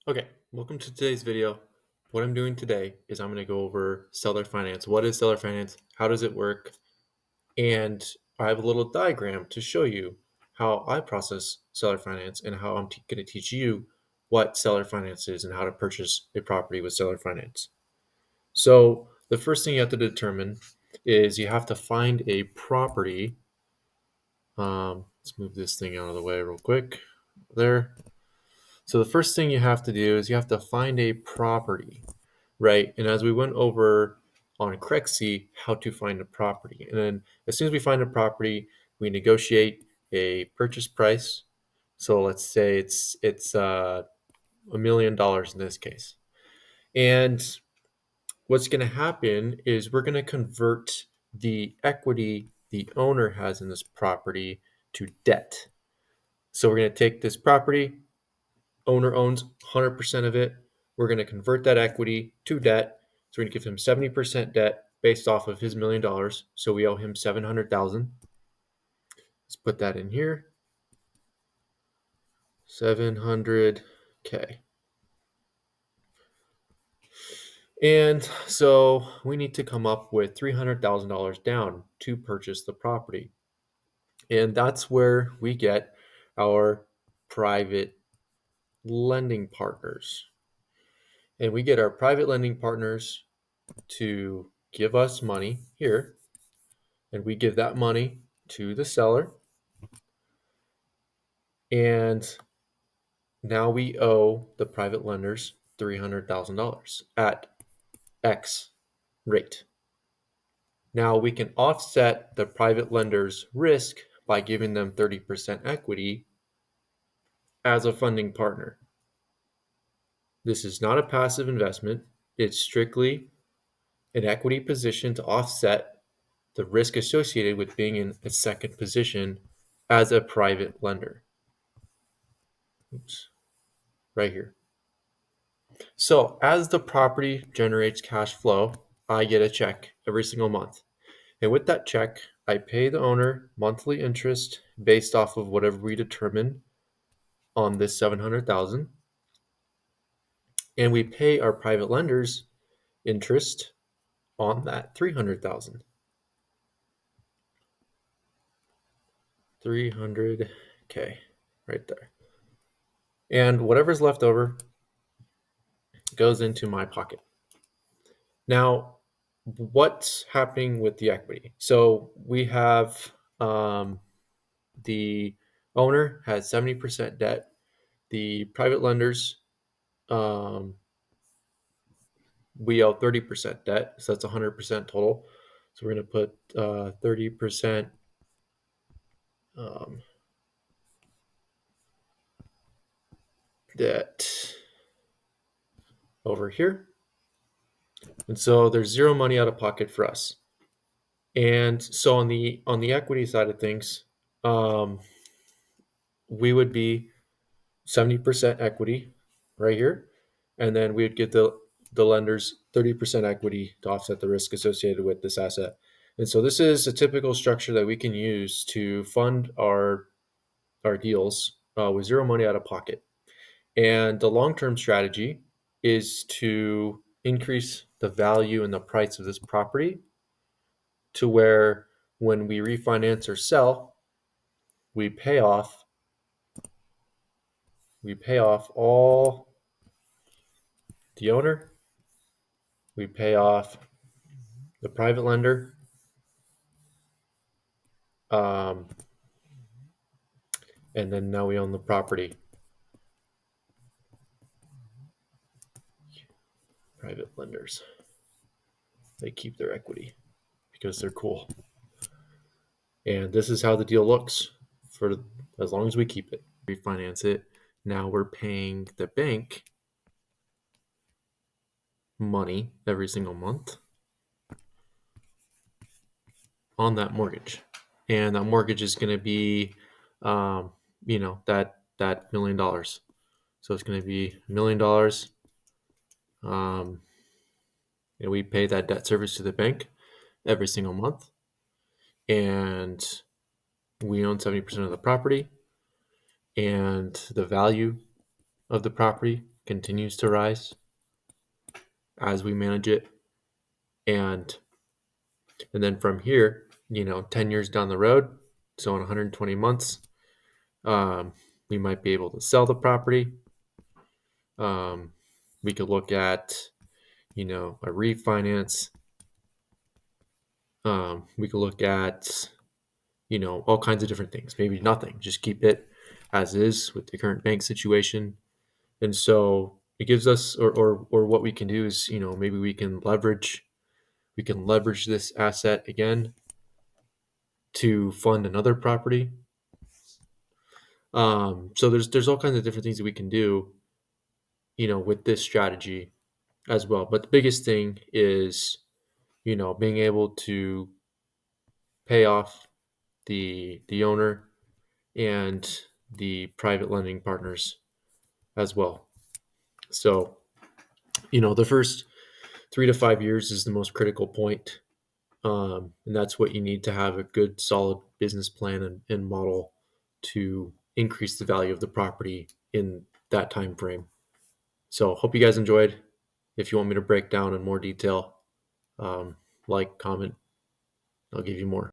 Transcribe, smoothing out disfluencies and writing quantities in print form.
Okay, welcome to today's video. What I'm doing today is I'm going to go over seller finance. What is seller finance? How does it work? And I have a little diagram to show you how I process seller finance and how I'm going to teach you what seller finance is and how to purchase a property with seller finance. So, the first thing you have to determine is you have to find a property. Let's move this thing out of the way real quick. There. So the first thing you have to do is you have to find a property, right? And as we went over on Crexy, how to find a property. And then as soon as we find a property, we negotiate a purchase price. So let's say it's $1 million in this case. And what's going to happen is we're going to convert the equity the owner has in this property to debt. So we're going to take this property, owner owns 100% of it. We're going to convert that equity to debt. So we're going to give him 70% debt based off of his $1 million. So we owe him 700,000. Let's put that in here. 700K. And so we need to come up with $300,000 down to purchase the property. And that's where we get our private lending partners. And we get our private lending partners to give us money here, and we give that money to the seller. And now we owe the private lenders $300,000 at X rate. Now we can offset the private lender's risk by giving them 30% equity as a funding partner. This is not a passive investment, it's strictly an equity position to offset the risk associated with being in a second position as a private lender. Oops, right here. So as the property generates cash flow, I get a check every single month. And with that check, I pay the owner monthly interest based off of whatever we determine on this 700,000. And we pay our private lenders interest on that 300,000. 300K right there. And whatever's left over goes into my pocket. Now, what's happening with the equity? So we have the owner has 70% debt. The private lenders, we owe 30% debt. So that's 100% total. So we're going to put 30% debt over here. And so there's zero money out of pocket for us. And so on the equity side of things, we would be 70% equity right here, and then we would give the lenders 30% equity to offset the risk associated with this asset. And so this is a typical structure that we can use to fund our deals with zero money out of pocket. And the long-term strategy is to increase the value and the price of this property to where when we refinance or sell, we pay off all the owner, we pay off the private lender, and then now we own the property. Private lenders, they keep their equity because they're cool. And this is how the deal looks for as long as we keep it. Refinance it. Now we're paying the bank money every single month on that mortgage. And that mortgage is going to be, that $1 million. So it's going to be $1 million. And we pay that debt service to the bank every single month. And we own 70% of the property. And the value of the property continues to rise as we manage it. And then from here, 10 years down the road, so in 120 months, we might be able to sell the property. We could look at, a refinance. We could look at, all kinds of different things. Maybe nothing, just keep it as is with the current bank situation. And so it gives us, or what we can do is, maybe we can leverage this asset again to fund another property. So there's all kinds of different things that we can do, with this strategy as well. But the biggest thing is, being able to pay off the owner and the private lending partners as well. So, the first 3 to 5 years is the most critical point. And that's what you need to have a good, solid business plan and model to increase the value of the property in that time frame. So, hope you guys enjoyed. If you want me to break down in more detail, like, comment, I'll give you more.